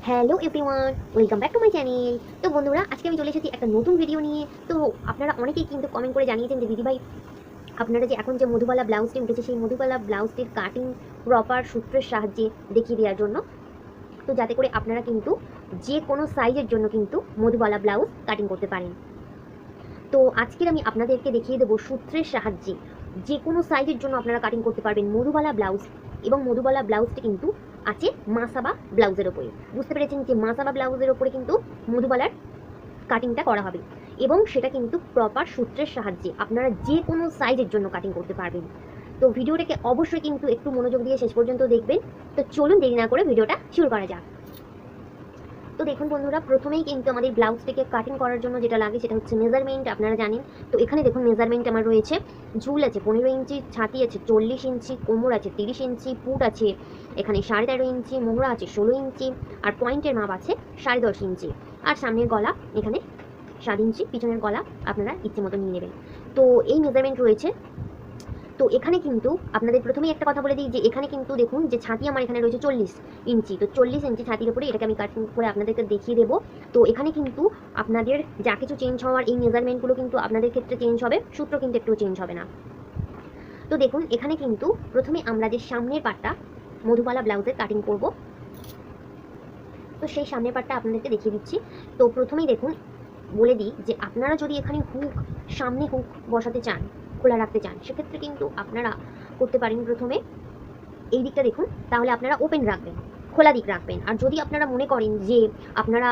Hello everyone, welcome back to my channel. তো বন্ধুরা, আজকে আমি চলে এসেছি একটা নতুন ভিডিও নিয়ে। তো আপনারা অনেকেই কিন্তু কমেন্ট করে জানিয়েছেন যে দিদিভাই, আপনারা যে এখন যে মধুবালা ব্লাউজটি উঠেছে সেই মধুবালা ব্লাউজটির কাটিং প্রপার সূত্রের সাহায্যে দেখিয়ে দেওয়ার জন্য। তো যাতে করে আপনারা কিন্তু যে কোনো সাইজের জন্য কিন্তু মধুবালা ব্লাউজ কাটিং করতে পারেন। তো আজকের আমি আপনাদেরকে দেখিয়ে দেবো সূত্রের সাহায্যে যে কোনো সাইজের জন্য আপনারা কাটিং করতে পারবেন মধুবালা ব্লাউজ। এবং মধুবালা ব্লাউজটি কিন্তু আছে মাসাবা ব্লাউজের ওপরে। বুঝতে পেরেছেন যে মাসাবা ব্লাউজের ওপরে কিন্তু মধুবালার কাটিংটা করা হবে এবং সেটা কিন্তু প্রপার সূত্রের সাহায্যে আপনারা যে কোনো সাইজের জন্য কাটিং করতে পারবেন। তো ভিডিওটাকে অবশ্যই কিন্তু একটু মনোযোগ দিয়ে শেষ পর্যন্ত দেখবেন। তো চলুন দেরি না করে ভিডিওটা শুরু করা যাক। তো দেখুন বন্ধুরা, প্রথমেই কিন্তু আমাদের ব্লাউজটিকে কাটিং করার জন্য যেটা লাগে সেটা হচ্ছে মেজারমেন্ট। আপনারা জানেন, তো এখানে দেখুন মেজারমেন্ট আমার রয়েছে। ঝুল আছে 15 ইঞ্চি, ছাতি আছে 40 ইঞ্চি, কোমর আছে 30 ইঞ্চি, পুট আছে এখানে 13.5 ইঞ্চি, মোহরা আছে 16 ইঞ্চি, আর পয়েন্টের মাপ আছে 10.5 ইঞ্চি, আর সামনের গলা এখানে 7 ইঞ্চি, পিছনের গলা আপনারা ইচ্ছে মতো নিয়ে নেবেন। তো এই মেজারমেন্ট রয়েছে। তো এখানে কিন্তু আপনাদের প্রথমেই একটা কথা বলে দিই যে এখানে কিন্তু দেখুন যে ছাতি আমার এখানে রয়েছে 40 ইঞ্চি। তো 40 ইঞ্চি ছাতির উপরে এটাকে আমি কাটিং করে আপনাদেরকে দেখিয়ে দেবো। তো এখানে কিন্তু আপনাদের যা কিছু চেঞ্জ হওয়ার, এই মেজারমেন্টগুলো কিন্তু আপনাদের ক্ষেত্রে চেঞ্জ হবে, সূত্র কিন্তু একটু চেঞ্জ হবে না। তো দেখুন এখানে কিন্তু প্রথমে আমরা যে সামনের পাটটা মধুবালা ব্লাউজের কাটিং করব, তো সেই সামনের পাটটা আপনাদেরকে দেখিয়ে দিচ্ছি। তো প্রথমেই দেখুন বলে দিই যে আপনারা যদি এখানে হুক, সামনে হুক বসাতে চান, খোলা রাখতে চান, সেক্ষেত্রে কিন্তু আপনারা করতে পারেন প্রথমে এই দিকটা দেখুন, তাহলে আপনারা ওপেন রাখবেন, খোলা দিক রাখবেন। আর যদি আপনারা মনে করেন যে আপনারা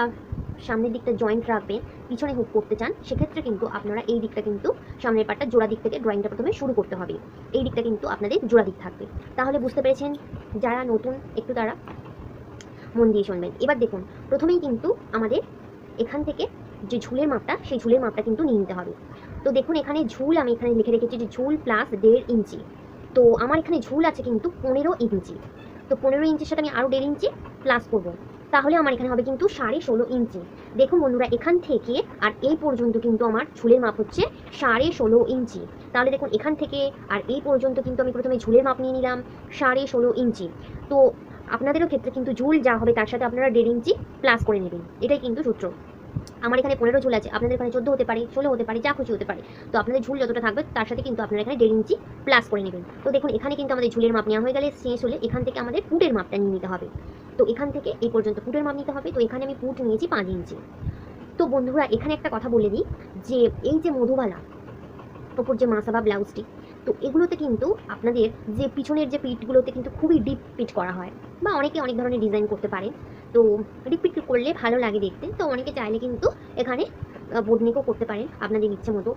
সামনের দিকটা জয়েন্ট রাখবেন, পিছনে হুক করতে চান, সেক্ষেত্রে কিন্তু আপনারা এই দিকটা কিন্তু সামনের পাটটা জোড়া দিক থেকে ড্রয়িংটা প্রথমে শুরু করতে হবে। এই দিকটা কিন্তু আপনাদের জোড়া দিক থাকবে। তাহলে বুঝতে পেরেছেন, যারা নতুন একটু তারা মন দিয়ে শুনবেন। এবার দেখুন প্রথমেই কিন্তু আমাদের এখান থেকে যে ঝুলের মাপটা, সেই ঝুলের মাপটা কিন্তু নিয়ে নিতে হবে। তো দেখুন এখানে ঝুল আমি এখানে লিখে রেখেছি যে ঝুল প্লাস 1.5 ইঞ্চি। তো আমার এখানে ঝুল আছে কিন্তু 15 ইঞ্চি। তো 15 ইঞ্চির সাথে আমি আরও 1.5 ইঞ্চি প্লাস করবো, তাহলে আমার এখানে হবে কিন্তু 16.5 ইঞ্চি। দেখুন বন্ধুরা, এখান থেকে আর এই পর্যন্ত কিন্তু আমার ঝুলের মাপ হচ্ছে 16.5 ইঞ্চি। তাহলে দেখুন এখান থেকে আর এই পর্যন্ত কিন্তু আমি প্রথমে ঝুলের মাপ নিয়ে নিলাম 16.5 ইঞ্চি। তো আপনাদেরও ক্ষেত্রে কিন্তু ঝুল যা হবে তার সাথে আপনারা 1.5 ইঞ্চি প্লাস করে নেবেন, এটাই কিন্তু সূত্র। আমার এখানে 15 ঝুল আছে, আপনাদের এখানে 14 হতে পারে, 16 হতে পারে, যা খুশি হতে পারে। তো আপনাদের ঝুল যতটা থাকবে তার সাথে কিন্তু আপনারা এখানে 1.5 ইঞ্চি প্লাস করে নেবেন। তো দেখুন এখানে কিন্তু আমাদের ঝুলের মাপ নেওয়া হয়ে গেলে শেষ হলে এখান থেকে আমাদের পুটের মাপটা নিয়ে নিতে হবে। তো এখান থেকে এই পর্যন্ত পুটের মাপ নিতে হবে। তো এখানে আমি পুট নিয়েছি 5 ইঞ্চি। তো বন্ধুরা এখানে একটা কথা বলে দিই যে এই যে মধুবালা ওপর যে মাসাবা ব্লাউজটি, তো এগুলোতে কিন্তু আপনাদের যে পিছনের যে পিঠগুলোতে কিন্তু খুবই ডিপ পিট করা হয়, বা অনেকে অনেক ধরনের ডিজাইন করতে পারেন। তো ডিপ পিট করলে ভালো লাগে দেখতে। তো অনেকে চাইলে কিন্তু এখানে বোটনিকও করতে পারেন আপনাদের ইচ্ছে মতো।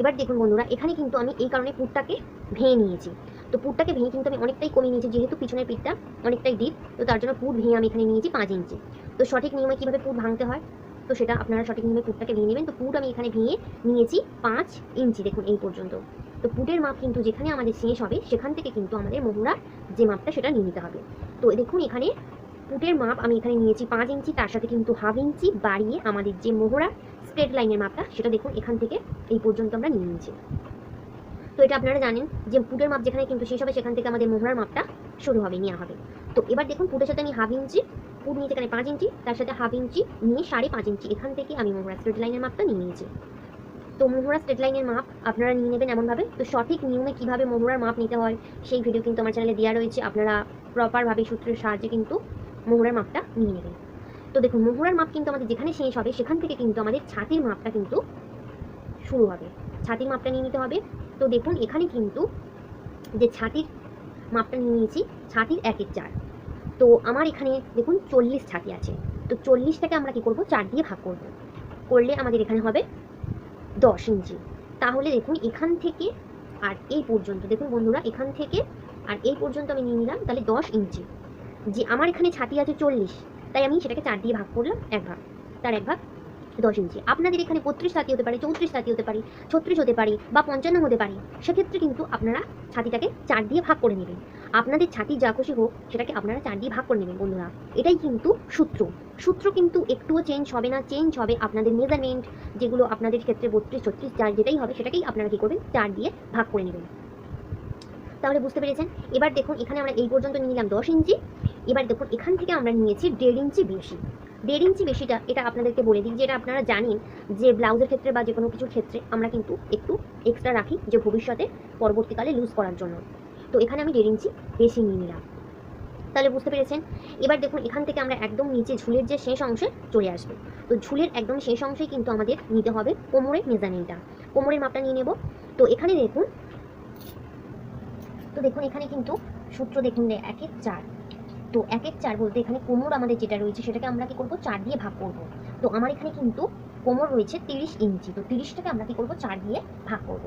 এবার দেখুন বন্ধুরা, এখানে কিন্তু আমি এই কারণে পুটটাকে ভেঙে নিয়েছি। তো পুটটাকে ভেঙে কিন্তু আমি অনেকটাই কমিয়ে নিয়েছি, যেহেতু পিছনের পিঠটা অনেকটাই ডিপ। তো তার জন্য পুট ভেঙে আমি এখানে নিয়েছি 5 ইঞ্চি। তো সঠিক নিয়মে কীভাবে পুট ভাঙতে হয়, তো সেটা আপনারা সঠিক নিয়মে পুটটাকে ভেঙে নেবেন। তো পুট আমি এখানে ভেঙে নিয়েছি 5 ইঞ্চি, দেখুন এই পর্যন্ত। তো পুটের মাপ কিন্তু যেখানে আমাদের শেষ হবে সেখান থেকে কিন্তু আমাদের মোহরার যে মাপটা সেটা নিয়ে নিতে হবে। তো দেখুন এখানে পুটের মাপ আমি এখানে নিয়েছি 5 ইঞ্চি, তার সাথে কিন্তু হাফ ইঞ্চি বাড়িয়ে আমাদের যে মোহরা স্ট্রেট লাইনের মাপটা সেটা দেখুন এখান থেকে এই পর্যন্ত আমরা নিয়ে নিয়েছি। তো এটা আপনারা জানেন যে পুটের মাপ যেখানে কিন্তু শেষ হবে সেখান থেকে আমাদের মোহরার মাপটা শুরু হবে, নেওয়া হবে। তো এবার দেখুন পুটের সাথে আমি হাফ ইঞ্চি, পুট নিয়েছি এখানে 5 ইঞ্চি, তার সাথে হাফ ইঞ্চি নিয়ে 5.5 ইঞ্চি, এখান থেকে আমি মোহরা স্ট্রেট লাইনের মাপটা নিয়ে নিয়েছি। তো মোহরা স্ট্রেট লাইনের মাপ আপনারা নিয়ে নেবেন এমনভাবে। তো সঠিক নিয়মে কীভাবে মোহরার মাপ নিতে হয় সেই ভিডিও কিন্তু আমার চ্যানেলে দেওয়া রয়েছে, আপনারা প্রপারভাবে সূত্রের সাহায্যে কিন্তু মোহরার মাপটা নিয়ে নেবেন। তো দেখুন মোহরার মাপ কিন্তু আমাদের যেখানে শেষ হবে সেখান থেকে কিন্তু আমাদের ছাতির মাপটা কিন্তু শুরু হবে, ছাতির মাপটা নিয়ে নিতে হবে। তো দেখুন এখানে কিন্তু যে ছাতির মাপটা নিয়ে নিয়েছি, ছাতির 1/4। তো আমার এখানে দেখুন 40 ছাতি আছে। তো 40টাকে আমরা কি করব, 4 দিয়ে ভাগ করব, করলে আমাদের এখানে হবে 10 ইঞ্চি। তাহলে দেখুন এখান থেকে আর এই পর্যন্ত, দেখুন বন্ধুরা এখান থেকে আর এই পর্যন্ত আমি নিয়ে নিলাম, তাহলে 10 ইঞ্চি। যে আমার এখানে ছাতি আছে 40, তাই আমি সেটাকে 4 দিয়ে ভাগ করলাম, 1 ভাগ, তার 1 ভাগ 10 ইঞ্চি। আপনাদের এখানে 32 ছাতি হতে পারে, 34 ছাতি হতে পারে, 36 হতে পারে, বা 55 হতে পারে। সেক্ষেত্রে কিন্তু আপনারা ছাতিটাকে 4 দিয়ে ভাগ করে নেবেন। আপনাদের ছাতি যা খুশি হোক সেটাকে আপনারা 4 দিয়ে ভাগ করে নেবেন বন্ধুরা। এটাই কিন্তু সূত্র। সূত্র কিন্তু একটুও চেঞ্জ হবে না, চেঞ্জ হবে আপনাদের মেজারমেন্ট, যেগুলো আপনাদের ক্ষেত্রে 32, 36 যার যেটাই হবে সেটাকেই আপনারা কী করবেন, 4 দিয়ে ভাগ করে নেবেন। তাহলে বুঝতে পেরেছেন। এবার দেখুন এখানে আমরা এই পর্যন্ত নিয়ে নিলাম 10 ইঞ্চি। এবার দেখুন এখান থেকে আমরা নিয়েছি 1.5 ইঞ্চি বেশি। 1.5 ইঞ্চি বেশিটা এটা আপনাদেরকে বলে দিই, যেটা আপনারা জানেন যে ব্লাউজের ক্ষেত্রে বা যে কোনো কিছুর ক্ষেত্রে আমরা কিন্তু একটু এক্সট্রা রাখি যে ভবিষ্যতে পরবর্তীকালে লুজ করার জন্য। তো এখানে আমি 1.5 ইঞ্চি বেশি নিয়ে নিলাম। তাহলে বুঝতে পেরেছেন। এবার দেখুন এখান থেকে আমরা একদম নিচে ঝুলের যে শেষ অংশে চলে আসবো। তো ঝুলের একদম শেষ অংশেই কিন্তু আমাদের নিতে হবে কোমরের মেজারমেন্টটা, কোমরের মাপটা নিয়ে নেব। তো এখানে দেখুন, এখানে কিন্তু সূত্র দেখুন 1/4। তো 1/4 বলতে এখানে কোমর আমাদের যেটা রয়েছে সেটাকে আমরা কি করব 4 দিয়ে ভাগ করব। তো আমার এখানে কিন্তু কোমর রয়েছে 30 ইঞ্চি। তো 30টাকে আমরা কি করব 4 দিয়ে ভাগ করব।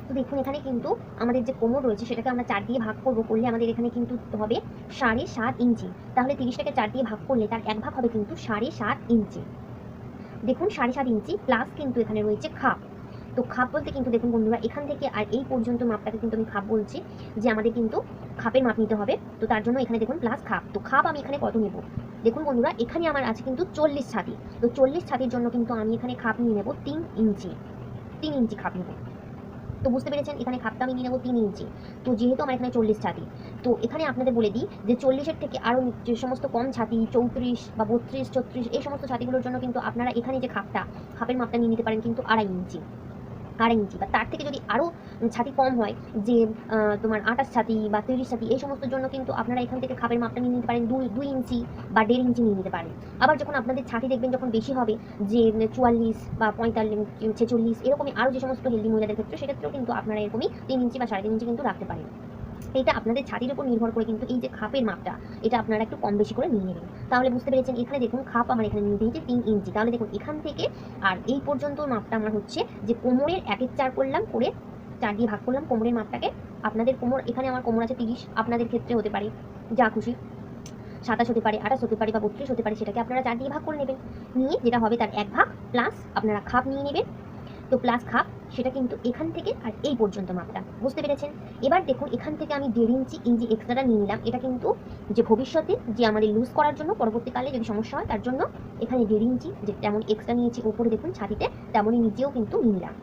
তো দেখুন এখানে কিন্তু আমাদের যে কোমর রয়েছে সেটাকে আমরা 4 দিয়ে ভাগ করব, করলে আমাদের এখানে কিন্তু হবে 7.5 ইঞ্চি। তাহলে 30টাকে 4 দিয়ে ভাগ করলে তার এক ভাগ হবে কিন্তু 7.5 ইঞ্চি। দেখুন 7.5 ইঞ্চি প্লাস কিন্তু এখানে রয়েছে খাপ। তো খাপ বলতে কিন্তু দেখুন বন্ধুরা এখান থেকে আর এই পর্যন্ত মাপটাকে কিন্তু আমি খাপ বলছি, যে আমাদের কিন্তু খাপের মাপ নিতে হবে। তো তার জন্য এখানে দেখুন প্লাস খাপ। তো খাপ আমি এখানে কত নেব দেখুন বন্ধুরা, এখানে আমার আছে কিন্তু 40 ছাতি। তো 40 ছাতির জন্য কিন্তু আমি এখানে খাপ নিয়ে নেব 3 ইঞ্চি। 3 ইঞ্চি খাপ নেব। তো বুঝতে পেরেছেন এখানে খাপটা আমি নিয়ে নেবো 3 ইঞ্চি। তো যেহেতু আমার এখানে 40 ছাতি, তো এখানে আপনাদের বলে দিই যে 40-এর থেকে আরও যে সমস্ত কম ছাতি 34 বা 32, 36 এই সমস্ত ছাতিগুলোর জন্য কিন্তু আপনারা এখানে যে খাপের মাপটা নিয়ে নিতে পারেন কিন্তু 2.5 ইঞ্চি। 2.5 ইঞ্চি বা তার থেকে যদি আরও ছাতি কম হয়, যে তোমার 28 ছাতি বা 30 ছাতি এই সমস্ত জন্য কিন্তু আপনারা এখান থেকে খাপের মাপটা নিয়ে নিতে পারেন 2 ইঞ্চি বা 1.5 ইঞ্চি নিয়ে নিতে পারেন। আবার যখন আপনাদের ছাতি দেখবেন যখন বেশি হবে, যে 44 বা 45, 46 এরকমই আরও যে সমস্ত হেলদি মহিলাদের ক্ষেত্রে, সেক্ষেত্রেও কিন্তু আপনারা এরকমই 3 ইঞ্চি বা 3.5 ইঞ্চি কিন্তু রাখতে পারেন। এটা আপনাদের ছাতির উপর নির্ভর করে কিন্তু এই যে খাপের মাপটা এটা আপনারা একটু কম বেশি করে নিয়ে নেবেন। তাহলে বুঝতে পেরেছেন এখানে দেখুন খাপ আমার এখানে নিয়ে নিয়েছি 3 ইঞ্চি। তাহলে দেখুন এখান থেকে আর এই পর্যন্ত মাপটা আমার হচ্ছে যে কোমরের 1/4 করলাম, করে 4 দিয়ে ভাগ করলাম কোমরের মাপটাকে। আপনাদের কোমর, এখানে আমার কোমর আছে 30, আপনাদের ক্ষেত্রে হতে পারে যা খুশি 27 হতে পারে, 28 হতে পারে বা 32 হতে পারে, সেটাকে আপনারা 4 দিয়ে ভাগ করে নেবেন। নিয়ে যেটা হবে তার 1 ভাগ প্লাস আপনারা খাপ নিয়ে নেবেন। তো প্লাস খাপ সেটা কিন্তু এখান থেকে আর এই পর্যন্ত মাপটা, বুঝতে পেরেছেন। এবার দেখুন এখান থেকে আমি 1.5 ইঞ্চি এক্সট্রাটা নিয়ে নিলাম। এটা কিন্তু যে ভবিষ্যতে যে আমাদের লুজ করার জন্য পরবর্তীকালে যদি সমস্যা হয় তার জন্য এখানে 1.5 ইঞ্চি যে তেমন এক্সট্রা নিয়েছি উপরে দেখুন ছাতিতে, তেমনই নিচেও কিন্তু নিয়ে নিলাম।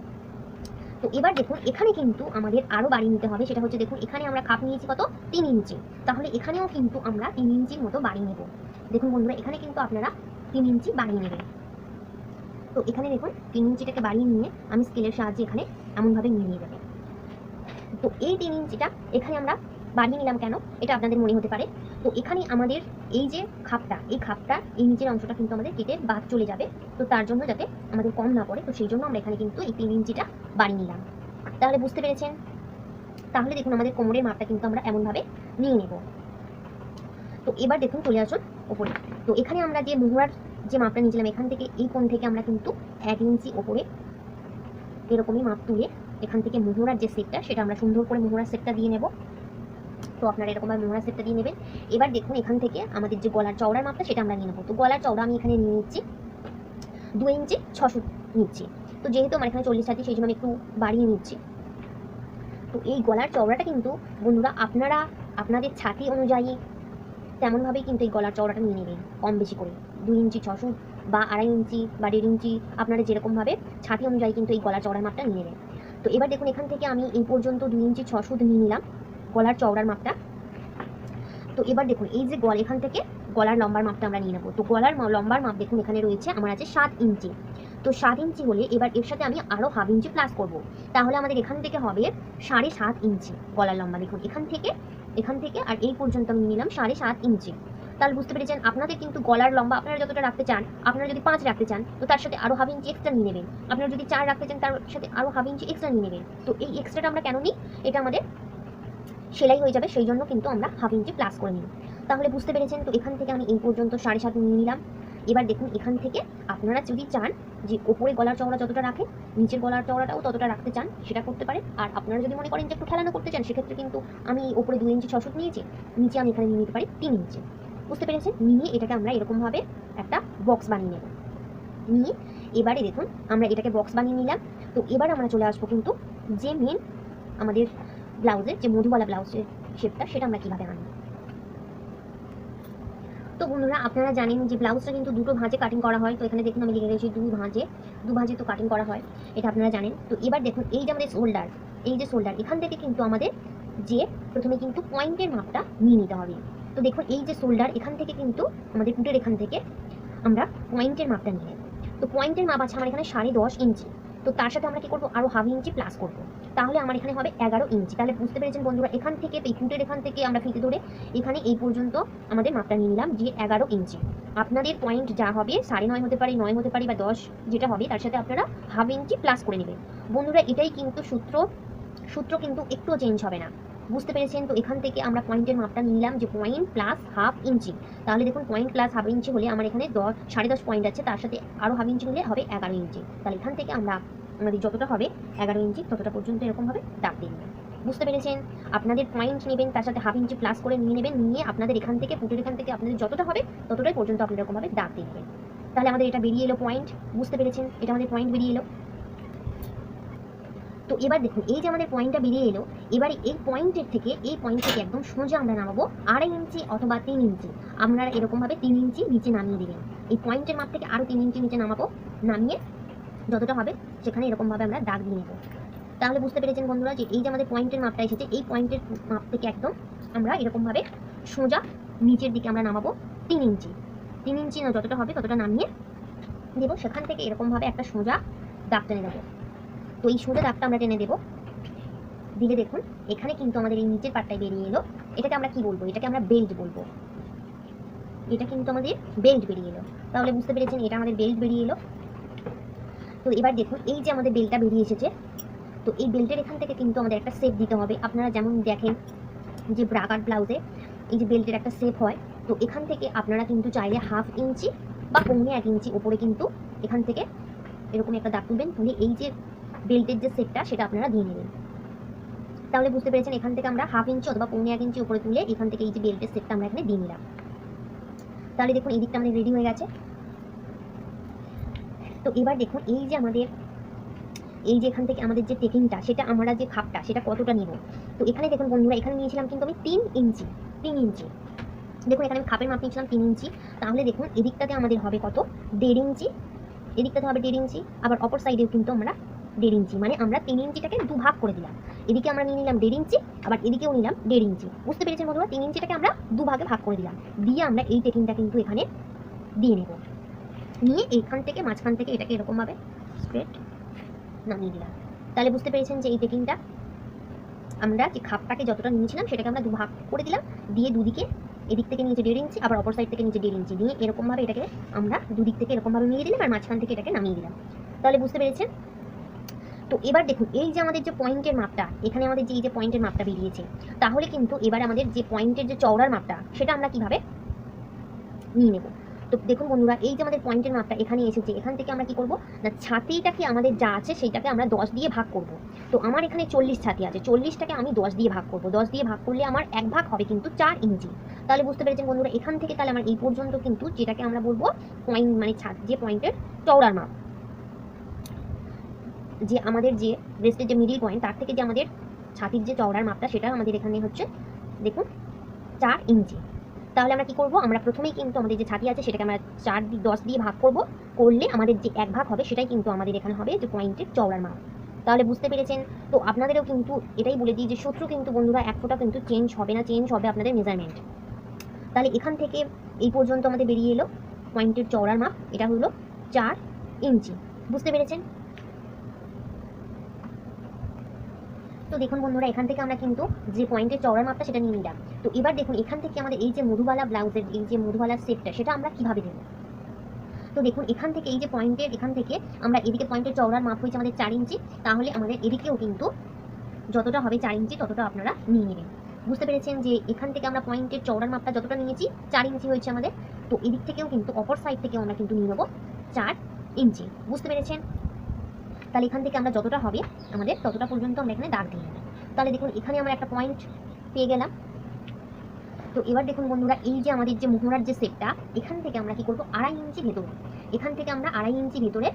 তো এবার দেখুন এখানে কিন্তু আমাদের আরও বাড়িয়ে নিতে হবে, সেটা হচ্ছে দেখুন এখানে আমরা খাপ নিয়েছি কত 3 ইঞ্চি, তাহলে এখানেও কিন্তু আমরা 3 ইঞ্চির মতো বাড়িয়ে নেব। দেখুন বন্ধুরা এখানে কিন্তু আপনারা 3 ইঞ্চি বাড়িয়ে নেবেন। তো এখানে দেখুন 3 ইঞ্চিটাকে বাড়িয়ে নিয়ে আমি স্কেলের সাহায্যে এখানে এমনভাবে নিয়ে যাবে। তো এই 3 ইঞ্চিটা এখানে আমরা বাড়িয়ে নিলাম কেন, এটা আপনাদের মনে হতে পারে। তো এখানে আমাদের এই যে খাপটা, এই নিচের অংশটা কিন্তু আমাদের কেটে বাদ চলে যাবে। তো তার জন্য যাতে আমাদের কম না পড়ে, তো সেই জন্য আমরা এখানে কিন্তু এই 3 ইঞ্চিটা বাড়িয়ে নিলাম। তাহলে বুঝতে পেরেছেন। তাহলে দেখুন আমাদের কোমরের মাপটা কিন্তু আমরা এমনভাবে নিয়ে নেব। তো এবার দেখুন চলে আসুন ওপরে। তো এখানে আমরা যে মোহরার যে মাপটা নিয়েছিলাম এখান থেকে এই কোণ থেকে আমরা কিন্তু 1 ইঞ্চি ওপরে এরকমই মাপ তুলে এখান থেকে মোহরার যে সেটটা সেটা আমরা সুন্দর করে মোহরার সেটটা দিয়ে নেব। তো আপনারা এরকমভাবে মোহরার সেটটা দিয়ে নেবেন। এবার দেখুন এখান থেকে আমাদের যে গলার চওড়ার মাপটা সেটা আমরা নিয়ে নেব। তো গলার চওড়া আমি এখানে নিয়ে নিচ্ছি 2 ইঞ্চি 600 নিচ্ছি। তো যেহেতু আমার এখানে 40 আছে সেই জন্য আমি একটু বাড়িয়ে নিচ্ছি। তো এই গলার চওড়াটা কিন্তু বন্ধুরা আপনারা আপনাদের ছাতি অনুযায়ী তেমনভাবেই কিন্তু এই গলার চওড়াটা নিয়ে নেবেন, কম বেশি করে 2 ইঞ্চি 600 বা 2.5 ইঞ্চি বা 1.5 ইঞ্চি আপনারা যেরকমভাবে ছাতি অনুযায়ী কিন্তু এই গলার চওড়ার মাপটা নিয়ে নেবেন। তো এবার দেখুন এখান থেকে আমি এই পর্যন্ত 2 ইঞ্চি 600 নিয়ে নিলাম গলার চওড়ার মাপটা। তো এবার দেখুন এই যে এখান থেকে গলার লম্বার মাপটা আমরা নিয়ে নেব। তো গলার লম্বার মাপ দেখুন এখানে রয়েছে আমার আছে 7 ইঞ্চি। তো 7 ইঞ্চি হলে এবার এর সাথে আমি আরও হাফ ইঞ্চি প্লাস করব, তাহলে আমাদের এখান থেকে হবে 7.5 ইঞ্চি গলার লম্বা। দেখুন এখান থেকে আর এই পর্যন্ত আমি নিলাম 7.5 ইঞ্চি। তাহলে বুঝতে পেরেছেন আপনাদের কিন্তু গলার লম্বা আপনারা যতটা রাখতে চান, আপনারা যদি 5 রাখতে চান তো তার সাথে আরও হাফ ইঞ্চি এক্সট্রা নিয়ে নেবেন, আপনারা যদি 4 রাখতে চান তার সাথে আরও হাফ ইঞ্চি এক্সট্রা নিয়ে নেবেন। তো এই এক্সট্রাটা আমরা কেন নিই, এটা আমাদের সেলাই হয়ে যাবে সেই জন্য কিন্তু আমরা হাফ ইঞ্চি প্লাস করে নিই। তাহলে বুঝতে পেরেছেন। তো এখান থেকে আমি এই পর্যন্ত 7.5 নিয়ে নিলাম। এবার দেখুন এখান থেকে আপনারা যদি চান যে ওপরে গলার চওড়া যতটা রাখেন নিচের গলার চওড়াটাও ততটা রাখতে চান সেটা করতে পারেন। আর আপনারা যদি মনে করেন যে একটু খেলানো করতে চান সেক্ষেত্রে কিন্তু আমি ওপরে 2 ইঞ্চি 600 নিয়েছি, নিচে আমি এখানে নিয়ে নিতে পারি 3 ইঞ্চি। বুঝতে পেরেছেন। নিয়ে এটাকে আমরা এরকমভাবে একটা বক্স বানিয়ে নেব। নিয়ে এবারে দেখুন আমরা এটাকে বক্স বানিয়ে নিলাম। তো এবার আমরা চলে আসবো কিন্তু যে মেন আমাদের ব্লাউজের যে মধুবালা ব্লাউজের শেপটা সেটা আমরা কীভাবে আনবো। তো বন্ধুরা আপনারা জানেন যে ব্লাউজটা কিন্তু দুটো ভাঁজে কাটিং করা হয়। তো এখানে দেখুন আমি লিখে রেখেছি দু ভাঁজে তো কাটিং করা হয়, এটা আপনারা জানেন। তো এবার দেখুন এই যে আমাদের শোল্ডার, এখান থেকে কিন্তু আমাদের যে প্রথমে কিন্তু পয়েন্টের মাপটা নিয়ে নিতে হবে। তো দেখুন এই যে শোল্ডার, এখান থেকে কিন্তু আমাদের পুটের এখান থেকে আমরা পয়েন্টের মাপটা নিয়ে নেব। তো পয়েন্টের মাপ আছে আমার এখানে 10.5 ইঞ্চি। তো তার সাথে আমরা কি করবো, আরো হাফ ইঞ্চি প্লাস করবো, তাহলে আমার এখানে হবে 11 ইঞ্চি। তাহলে বুঝতে পেরেছেন বন্ধুরা, এখান থেকে এই পুটের এখান থেকে আমরা ফিতে ধরে এখানে এই পর্যন্ত আমাদের মাপটা নিয়ে নিলাম যে 11 ইঞ্চি। আপনাদের পয়েন্ট যা হবে 9.5 হতে পারে, 9 হতে পারে বা 10 যেটা হবে, তার সাথে আপনারা হাফ ইঞ্চি প্লাস করে নেবেন। বন্ধুরা এটাই কিন্তু সূত্র কিন্তু একটুও চেঞ্জ হবে না, বুঝতে পেরেছেন? তো এখান থেকে আমরা পয়েন্টের মাপটা নিলাম যে পয়েন্ট প্লাস হাফ ইঞ্চি। তাহলে দেখুন পয়েন্ট প্লাস হাফ ইঞ্চি হলে আমার এখানে 10.5 পয়েন্ট আছে, তার সাথে আরও হাফ ইঞ্চি নিলে হবে 11 ইঞ্চি। তাহলে এখান থেকে আমরা আমাদের যতটা হবে 11 ইঞ্চি ততটা পর্যন্ত এরকমভাবে দাগ দিয়ে নেবেন। বুঝতে পেরেছেন? আপনাদের পয়েন্ট নেবেন, তার সাথে হাফ ইঞ্চি প্লাস করে নিয়ে নেবেন, নিয়ে আপনাদের এখান থেকে পুটের এখান থেকে আপনাদের যতটা হবে ততটাই পর্যন্ত আপনারা এরকমভাবে দাগ দিয়ে নেবেন। তাহলে আমাদের এটা বেরিয়ে এলো পয়েন্ট, বুঝতে পেরেছেন? এটা আমাদের পয়েন্ট বেরিয়ে এলো। তো এবার দেখুন এই যে আমাদের পয়েন্টটা বেরিয়ে এলো, এবারে এই পয়েন্ট থেকে একদম সোজা আমরা নামাবো 2.5 ইঞ্চি অথবা 3 ইঞ্চি। আপনারা এরকমভাবে 3 ইঞ্চি নিচে নামিয়ে দেবেন। এই পয়েন্টের মাপ থেকে আরও 3 ইঞ্চি নিচে নামাবো, নামিয়ে যতটা হবে সেখানে এরকমভাবে আমরা দাগ দিয়ে নেব। তাহলে বুঝতে পেরেছেন বন্ধুরা যে এই যে আমাদের পয়েন্টের মাপটা এসেছে, এই পয়েন্টের মাপ থেকে একদম আমরা এরকমভাবে সোজা নিচের দিকে আমরা নামাবো 3 ইঞ্চি। 3 ইঞ্চি না যতটা হবে ততটা নামিয়ে দেবো, সেখান থেকে এরকমভাবে একটা সোজা দাগ টেনে দেবো। তো এই সোজা দাগটা আমরা টেনে দেবো, দিলে দেখুন এখানে কিন্তু আমাদের এই নিচের পাটটাই বেরিয়ে এলো। এটাকে আমরা কি বলবো, এটাকে আমরা বেল্ট বলবো। এটা কিন্তু আমাদের বেল্ট বেরিয়ে এলো। তাহলে বুঝতে পেরেছেন এটা আমাদের বেল্ট বেরিয়ে এলো। তো এবার দেখুন এই যে আমাদের বেল্টটা বেরিয়ে এসেছে, তো এই বেল্টের এখান থেকে কিন্তু আমাদের একটা শেপ দিতে হবে। আপনারা যেমন দেখেন যে ব্রা কাট ব্লাউজে এই যে বেল্টের একটা শেপ হয়, তো এখান থেকে আপনারা কিন্তু চাইলে হাফ ইঞ্চি বা 1.25 ইঞ্চি ওপরে কিন্তু এখান থেকে এরকম একটা দাগ তুলবেন, তুলে এই যে বেল্টের যে শেপটা সেটা আপনারা দিয়ে নেবেন। তাহলে বুঝতে পেরেছেন এখান থেকে আমরা হাফ ইঞ্চি অথবা 1.25 ইঞ্চি উপরে তুলে এখান থেকে এই যে বেল্টের সেটটা আমরা এখানে দিয়ে নিলাম। তাহলে দেখুন এই দিকটা আমাদের রেডি হয়ে গেছে। তো এবার দেখুন এই যে আমাদের এই যে এখান থেকে আমাদের যে টেকিংটা, সেটা আমরা যে খাপটা সেটা কতটা নিব। তো এখানে দেখুন বন্ধুরা, এখানে নিয়েছিলাম কিন্তু আমি 3 ইঞ্চি। দেখুন এখানে আমি খাপের মাপ নিয়েছিলাম 3 ইঞ্চি। তাহলে দেখুন এদিকটাতে আমাদের হবে কত, 1.5 ইঞ্চি। এদিকটাতে হবে 1.5 ইঞ্চি, আবার অপর সাইডেও কিন্তু আমরা 1.5 ইঞ্চি, মানে আমরা 3 ইঞ্চিটাকে দুভাগ করে দিলাম। এদিকে আমরা নিয়ে নিলাম 1.5 ইঞ্চি, আবার এদিকেও নিলাম 1.5 ইঞ্চি। বুঝতে পেরেছেন বন্ধুরা? 3 ইঞ্চিটাকে আমরা দুভাগে ভাগ করে দিলাম, দিয়ে আমরা এই টেকিংটা কিন্তু এখানে দিয়ে নেব, নিয়ে এইখান থেকে মাঝখান থেকে এটাকে এরকমভাবে স্ট্রেট নামিয়ে দিলাম। তাহলে বুঝতে পেরেছেন যে এই টেকিংটা আমরা যে খাপটাকে যতটা নিয়েছিলাম সেটাকে আমরা দুভাগ করে দিলাম, দিয়ে দুদিকে এদিক থেকে নিচে 1.5 ইঞ্চি, আবার অপর সাইড থেকে নিচে 1.5 ইঞ্চি, নিয়ে এরকমভাবে এটাকে আমরা দুদিক থেকে এরকমভাবে নিয়ে দিলাম, আর মাঝখান থেকে এটাকে নামিয়ে দিলাম। তাহলে বুঝতে পেরেছেন? তো এবার দেখুন এই যে আমাদের যে পয়েন্টের মাপটা, এখানে আমাদের যে এই যে পয়েন্টের মাপটা বেরিয়েছে, তাহলে কিন্তু এবার আমাদের যে পয়েন্টের যে চওড়ার মাপটা সেটা আমরা কিভাবে নিয়ে নেব। তো দেখুন বন্ধুরা, এই যে আমাদের পয়েন্টের মাপটা এখানে এসেছে, এখান থেকে আমরা কি করব না, ছাতিটাকে আমাদের যা আছে সেইটাকে আমরা 10 দিয়ে ভাগ করব। তো আমার এখানে 40 ছাতি আছে, 40টাকে আমি 10 দিয়ে ভাগ করব। 10 দিয়ে ভাগ করলে আমার এক ভাগ হবে কিন্তু 4 ইঞ্চি। তাহলে বুঝতে পেরেছেন বন্ধুরা, এখান থেকে তাহলে আমার এই পর্যন্ত কিন্তু যেটাকে আমরা বলবো পয়েন্ট, মানে যে পয়েন্টের চওড়ার মাপ, যে আমাদের যে ব্রেস্টের যে মিডিল পয়েন্ট তার থেকে যে আমাদের ছাতির যে চওড়ার মাপটা সেটা আমাদের এখানে হচ্ছে দেখুন 4 ইঞ্চি। তাহলে আমরা কি করব, আমরা প্রথমেই কিন্তু আমাদের যে ছাতি আছে সেটাকে আমরা 10 দিয়ে ভাগ করব, করলে আমাদের যে এক ভাগ হবে সেটাই কিন্তু আমাদের এখানে হবে যে পয়েন্টের চওড়ার মাপ। তাহলে বুঝতে পেরেছেন? তো আপনাদেরও কিন্তু এটাই বলে দিই যে সূত্র কিন্তু বন্ধুরা এক ফোঁটা কিন্তু চেঞ্জ হবে না, চেঞ্জ হবে আপনাদের মেজারমেন্ট। তাহলে এখান থেকে এই পর্যন্ত আমাদের বেরিয়ে এলো পয়েন্টের চওড়ার মাপ, এটা হলো 4 ইঞ্চি। বুঝতে পেরেছেন? তো দেখুন বন্ধুরা, এখান থেকে আমরা কিন্তু যে পয়েন্টের চওড়ার মাপটা সেটা নিয়ে নিলাম। তো এবার দেখুন এখান থেকে আমাদের এই যে মধুবালা ব্লাউজের এই যে মধুবালার শেপটা সেটা আমরা কিভাবে দেবো। তো দেখুন এখান থেকে এই যে পয়েন্টের এখান থেকে আমরা এদিকে পয়েন্টের চওড়ার মাপ হয়েছে আমাদের 4 ইঞ্চি, তাহলে আমাদের এদিকেও কিন্তু যতটা হবে 4 ইঞ্চি ততটা আপনারা নিয়ে নেবেন। বুঝতে পেরেছেন যে এখান থেকে আমরা পয়েন্টের চওড়ার মাপটা যতটা নিয়েছি 4 ইঞ্চি হয়েছে আমাদের, তো এদিক থেকেও কিন্তু অপর সাইড থেকেও আমরা কিন্তু নিয়ে নেবো 4 ইঞ্চি। বুঝতে পেরেছেন? তাহলে এখান থেকে আমরা যতটা হবে আমাদের ততটা পর্যন্ত আমরা এখানে দাগ দিয়ে নেব। তাহলে দেখুন এখানে আমরা একটা পয়েন্ট পেয়ে গেলাম। তো এবার দেখুন বন্ধুরা, এই যে আমাদের যে মোহরার যে সেটটা, এখান থেকে আমরা কি করব, 2.5 ইঞ্চি ভেতরে, এখান থেকে আমরা 2.5 ইঞ্চি ভেতরে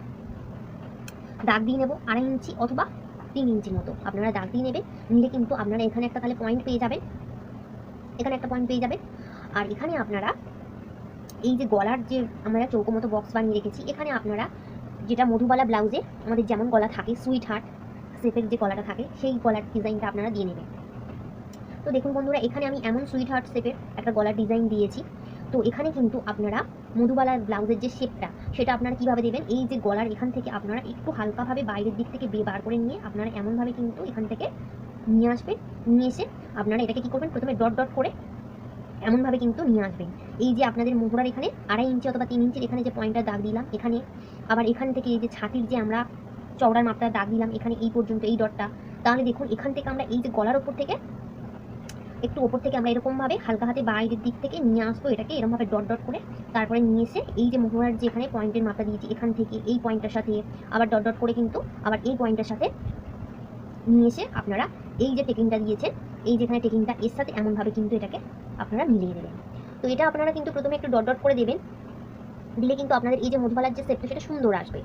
দাগ দিয়ে নেব, 2.5 ইঞ্চি অথবা 3 ইঞ্চির মতো আপনারা দাগ দিয়ে নেবেন। নিলে কিন্তু আপনারা এখানে একটা তাহলে পয়েন্ট পেয়ে যাবেন, এখানে একটা পয়েন্ট পেয়ে যাবেন। আর এখানে আপনারা এই যে গলার যে আমরা চৌকো মতো বক্স বানিয়ে রেখেছি, এখানে আপনারা যেটা মধুবালা ব্লাউজে আমাদের যেমন গলা থাকে সুইট হার্ট শেপের যে গলাটা থাকে সেই গলার ডিজাইনটা আপনারা দিয়ে নেবেন। তো দেখুন বন্ধুরা, এখানে আমি এমন সুইট হার্ট শেপের একটা গলার ডিজাইন দিয়েছি। তো এখানে কিন্তু আপনারা মধুবালা ব্লাউজের যে শেপটা সেটা আপনারা কীভাবে দেবেন, এই যে গলার এখান থেকে আপনারা একটু হালকাভাবে বাইরের দিক থেকে বার করে নিয়ে আপনারা এমনভাবে কিন্তু এখান থেকে নিয়ে আসবেন। নিয়ে এসে আপনারা এটাকে কী করবেন, প্রথমে ডট ডট করে এমনভাবে কিন্তু নিয়ে আসবেন। এই যে আপনাদের মোহরার এখানে 2.5 ইঞ্চি অথবা 3 ইঞ্চির এখানে যে পয়েন্টটা দাগ দিলাম এখানে, আবার এখান থেকে এই যে ছাতির যে আমরা চওড়ার মাপটা দাগ দিলাম এখানে এই পর্যন্ত এই ডটটা, তাহলে দেখুন এখান থেকে আমরা এই যে গলার ওপর থেকে একটু ওপর থেকে আমরা এরকমভাবে হালকা হাতে বাইরের দিক থেকে নিয়ে আসবো এটাকে এরকমভাবে ডট ডট করে। তারপরে নিয়ে এসে এই যে মোহরার যে এখানে পয়েন্টের মাপটা দিয়েছি এখান থেকে এই পয়েন্টটার সাথে আবার ডট ডট করে কিন্তু আবার এই পয়েন্টের সাথে নিয়ে এসে আপনারা এই যে টেকিংটা দিয়েছেন এই যেখানে টেকিংটা এর সাথে এমনভাবে কিন্তু এটাকে আপনারা মিলিয়ে দেবেন। তো এটা আপনারা কিন্তু প্রথমে একটু ডট ডট করে দেবেন, দিলে কিন্তু আপনাদের এই যে মধুবালার যে শেপটা সেটা সুন্দর আসবে।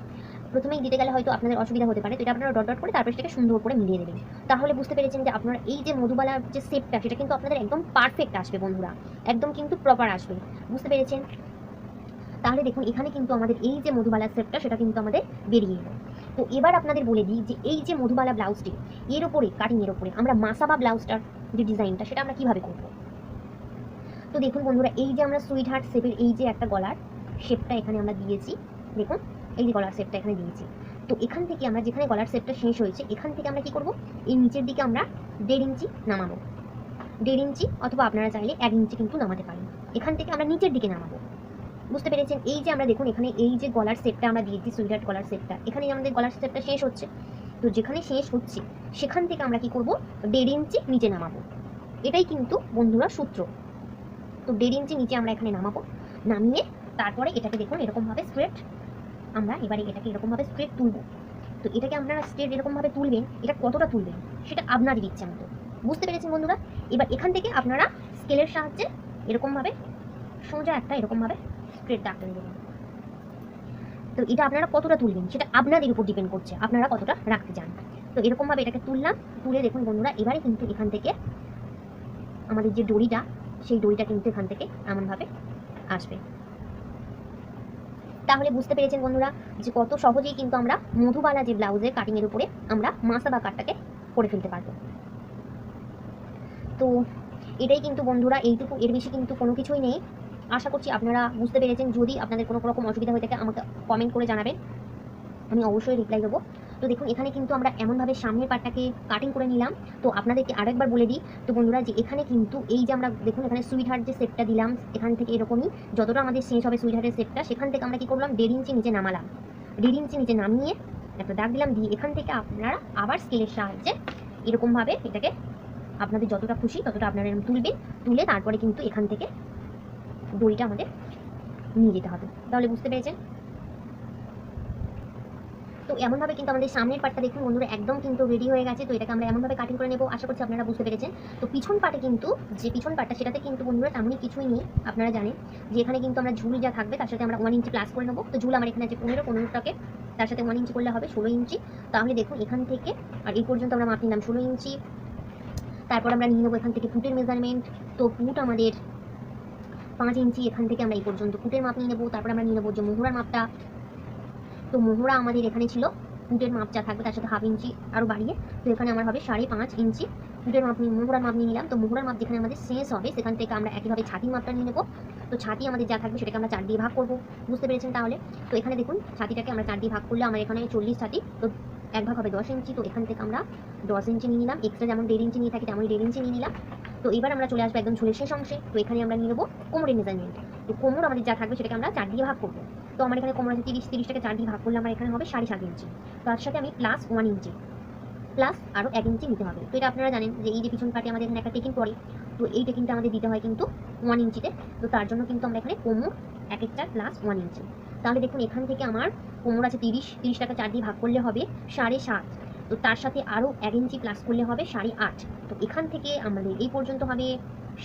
প্রথমেই দিতে গেলে হয়তো আপনাদের অসুবিধা হতে পারে, তো এটা আপনারা ডট ডট করে তারপর সেটাকে সুন্দর করে মিলিয়ে দেবেন। তাহলে বুঝতে পেরেছেন যে আপনারা এই যে মধুবালার যে শেপটা সেটা কিন্তু আপনাদের একদম পারফেক্ট আসবে বন্ধুরা, একদম কিন্তু প্রপার আসবে। বুঝতে পেরেছেন? তাহলে দেখুন এখানে কিন্তু আমাদের এই যে মধুবালার শেপটা সেটা কিন্তু আমাদের বেরিয়ে এলো। তো এবার আপনাদের বলে দিই যে এই যে মধুবালা ব্লাউজটি এর ওপরে কাটিংয়ের ওপরে আমরা মাসাবা ব্লাউজটার যে ডিজাইনটা সেটা আমরা কীভাবে করব। তো দেখুন বন্ধুরা, এই যে আমরা সুইট হার্ট শেপের এই যে একটা গলার শেপটা এখানে আমরা দিয়েছি, দেখুন এই যে গলার শেপটা এখানে দিয়েছি। তো এখান থেকে আমরা যেখানে গলার শেপটা শেষ হয়েছে এখান থেকে আমরা কি করব, এই নিচের দিকে আমরা 1.5 ইঞ্চি নামাবো। 1.5 ইঞ্চি অথবা আপনারা চাইলে 1 ইঞ্চি কিন্তু নামাতে পারেন। এখান থেকে আমরা নিচের দিকে নামাবো। বুঝতে পেরেছেন? এই যে আমরা দেখুন এখানে এই যে গলার সেটটা আমরা দিয়েছি সুইট হার্ট গলার সেটটা, এখানে আমাদের গলার সেটটা শেষ হচ্ছে। তো যেখানে শেষ হচ্ছে সেখান থেকে আমরা কি করব, 1.5 ইঞ্চি নিচে নামাবো। এটাই কিন্তু বন্ধুরা সূত্র। তো 1.5 ইঞ্চি নিচে আমরা এখানে নামাবো, নামিয়ে তারপরে এটাকে দেখুন এরকমভাবে স্ট্রেট আমরা এবারে এটাকে এরকমভাবে স্ট্রেট তুলবো। তো এটাকে আপনারা স্ট্রেট এরকমভাবে তুলবেন, এটা কতটা তুলবেন সেটা আপনারই ইচ্ছা মতো। বুঝতে পেরেছেন বন্ধুরা? এবার এখান থেকে আপনারা স্কেলের সাহায্যে এরকমভাবে সোজা একটা এরকমভাবে স্ট্রেট দাগ টেনে দেবেন। তো এটা আপনারা কতটা তুলবেন সেটা আপনাদের উপর ডিপেন্ড করছে, আপনারা কতটা রাখতে চান। তো এরকমভাবে এটাকে তুললাম, তুলে দেখুন বন্ধুরা এবারে কিন্তু এখান থেকে আমাদের যে দড়িটা সেই দড়িটা কিন্তু এখান থেকে এমনভাবে আসবে। তাহলে বুঝতে পেরেছেন বন্ধুরা যে কত সহজেই কিন্তু আমরা মধুবালা যে ব্লাউজের কাটিংয়ের উপরে আমরা মাসাবা কাটটাকে করে ফেলতে পারবো। তো এটাই কিন্তু বন্ধুরা, এইটুকু, এর বেশি কিন্তু কোনো কিছুই নেই। আশা করছি আপনারা বুঝতে পেরেছেন। যদি আপনাদের কোনো রকম অসুবিধা হয়ে থাকে আমাকে কমেন্ট করে জানাবেন, আমি অবশ্যই রিপ্লাই দেবো। তো দেখুন এখানে কিন্তু আমরা এমনভাবে সামনের পার্টটাকে কাটিং করে নিলাম। তো আপনাদেরকে আরেকবার বলে দিই তো বন্ধুরা, যে এখানে কিন্তু এই যে আমরা দেখুন এখানে সুইট হার্ট যে শেপটা দিলাম এখান থেকে এরকমই যতটা আমাদের শেষ হবে সুইট হার্টের শেপটা, সেখান থেকে আমরা কী করলাম 1.5 ইঞ্চি নিচে নামালাম। 1.5 ইঞ্চি নিচে নামিয়ে একটা দাগ দিলাম, দিয়ে এখান থেকে আপনারা আবার স্কেলের সাহায্যে এরকমভাবে এটাকে আপনাদের যতটা খুশি ততটা আপনারা এরকম তুলবেন। তুলে তারপরে কিন্তু এখান থেকে দড়িটা আমাদের নিয়ে যেতে হবে। তাহলে বুঝতে পেরেছেন? তো এমনভাবে কিন্তু আমাদের সামনের পার্টটা দেখুন বন্ধুরা একদম কিন্তু রেডি হয়ে গেছে। তো এটাকে আমরা এমনভাবে কাটিং করে নেব। আশা করছি আপনারা বুঝতে পেরেছেন। তো পিছন পার্টে কিন্তু যে পিছন পার্টটা সেটাতে কিন্তু বন্ধুরা তেমনই কিছুই নেই। আপনারা জানেন যে এখানে কিন্তু আমরা ঝুল যা থাকবে তার সাথে আমরা 1 ইঞ্চি প্লাস করে নেব। তো ঝুল আমার এখানে আছে 15টাকে তার সাথে 1 ইঞ্চি করলে হবে 16 ইঞ্চি। তাহলে দেখুন এখান থেকে আর এই পর্যন্ত আমরা মাপ নিলাম 16 ইঞ্চি। তারপর আমরা নিয়ে নেবো এখান থেকে পুটের মেজারমেন্ট। তো পুট আমাদের 5 ইঞ্চি, এখান থেকে আমরা এই পর্যন্ত পুটের মাপ নিয়ে নেবো। তারপর আমরা নিয়ে নেবো যে মোহরার মাপটা। তো মোহরা আমাদের এখানে ছিল পুটের মাপ যা থাকবে তার সাথে 1/2 ইঞ্চি আরও বাড়িয়ে, তো এখানে আমার হবে 5.5 ইঞ্চি পুটের মাপ নিয়ে মোহরার মাপ নিয়ে নিলাম। তো মোহরার মাপ যেখানে আমাদের শেষ হবে সেখান থেকে আমরা একইভাবে ছাতির মাপটা নিয়ে নেবো। তো ছাতি আমাদের যা থাকবে সেটাকে আমরা 4 দিয়ে ভাগ করবো। বুঝতে পেরেছেন? তাহলে তো এখানে দেখুন ছাতিটাকে আমরা 4 দিয়ে ভাগ করলে আমার এখানে 40 ছাতি, তো 1 ভাগ হবে 10 ইঞ্চি। তো এখান থেকে আমরা 10 ইঞ্চি নিয়ে নিলাম, এক্সট্রা যেমন 1.5 ইঞ্চি নিয়ে থাকি তেমনই 1.5 ইঞ্চি নিয়ে নিলাম। তো এবার আমরা চলে আসবো একদম ঝুলের শেষ অংশে। তো এখানে আমরা নিয়ে নেবো কোমরের মেজারমেন্ট। তো কোমর আমাদের যা থাকবে সেটাকে আমরা 4 দিয়ে ভাগ করবো। তো আমার এখানে কোমর আছে 30টাকে 4 দিয়ে ভাগ করলে আমার এখানে হবে 7.5 ইঞ্চি। তার সাথে আমি প্লাস 1 ইঞ্চি প্লাস আরও 1 ইঞ্চি নিতে হবে। তো এটা আপনারা জানেন যে এই যে পিছন পাটে আমাদের এখানে একটা টেকিং পড়ে, তো এই টেকিংটা আমাদের দিতে হয় কিন্তু 1 ইঞ্চিতে। তো তার জন্য কিন্তু আমরা এখানে কোমর এক একটা প্লাস 1 ইঞ্চি। তাহলে দেখুন এখান থেকে আমার কোমর আছে 30টাকে 4 দিয়ে ভাগ করলে হবে 7.5। তো তার সাথে আরও 1 ইঞ্চি প্লাস করলে হবে 8.5। তো এখান থেকে আমাদের এই পর্যন্ত হবে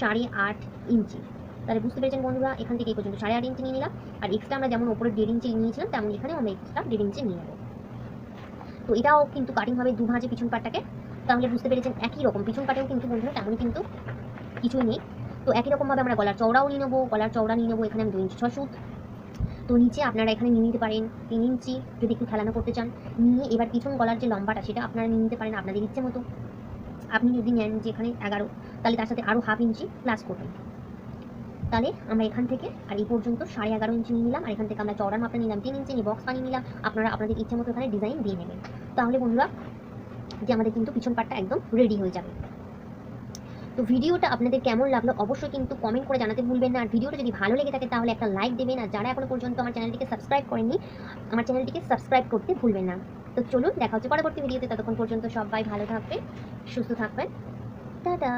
8.5 ইঞ্চি। তাহলে বুঝতে পেরেছেন বন্ধুরা, এখান থেকে এই পর্যন্ত 8.5 ইঞ্চি নিয়ে নিলাম। আর এক্সট্রা আমরা যেমন ওপরে 1.5 ইঞ্চি নিয়েছিলাম তেমন এখানেও আমরা এক্সট্রা 1.5 ইঞ্চি নিয়ে নেবো। তো এটাও কিন্তু কাটিং হবে দু ভাঁজে পিছন পাটটাকে। তাহলে বুঝতে পেরেছেন একই রকম পিছন পাটেও কিন্তু বন্ধুরা তেমনই কিন্তু কিছুই নেই। তো একই রকমভাবে আমরা গলার চওড়াও নিয়ে নেবো। গলার চওড়া নিয়ে নেবো এখানে আমি 2 ইঞ্চি 6 সুত। তো নিচে আপনারা এখানে নিয়ে নিতে পারেন 3 ইঞ্চি যদি একটু খেলানো করতে চান। নিয়ে এবার পিছন গলার যে লম্বাটা সেটা আপনারা নিয়ে নিতে পারেন আপনাদের ইচ্ছে মতো। আপনি যদি নেন যে এখানে 11, তাহলে তার সাথে আরও হাফ ইঞ্চি প্লাস করবেন। তাহলে আমরা এখান থেকে আর এই পর্যন্ত 11.5 ইঞ্চি নিয়ে নিলাম, আর এখান থেকে আমরা চওড়ার মাপটা নিলাম 3 ইঞ্চি, নিয়ে বক্স বানিয়ে নিলাম। আপনারা আপনাদের ইচ্ছা মতো এখানে ডিজাইন দিয়ে নেবেন। তাহলে বন্ধুরা যে আমাদের কিন্তু পিছন পাটটা একদম রেডি হয়ে যাবে। তো ভিডিওটা আপনাদের কেমন লাগলো অবশ্যই কিন্তু কমেন্ট করে জানাতে ভুলবেন না। আর ভিডিওটা যদি ভালো লেগে থাকে তাহলে একটা লাইক দেবেন, আর যারা এখনো পর্যন্ত আমার চ্যানেলটিকে সাবস্ক্রাইব করেননি আমার চ্যানেলটিকে সাবস্ক্রাইব করতে ভুলবেন না। তো চলুন দেখা হচ্ছে পরবর্তী ভিডিওতে, ততক্ষণ পর্যন্ত সবাই ভালো থাকবেন, সুস্থ থাকবেন, টাটা।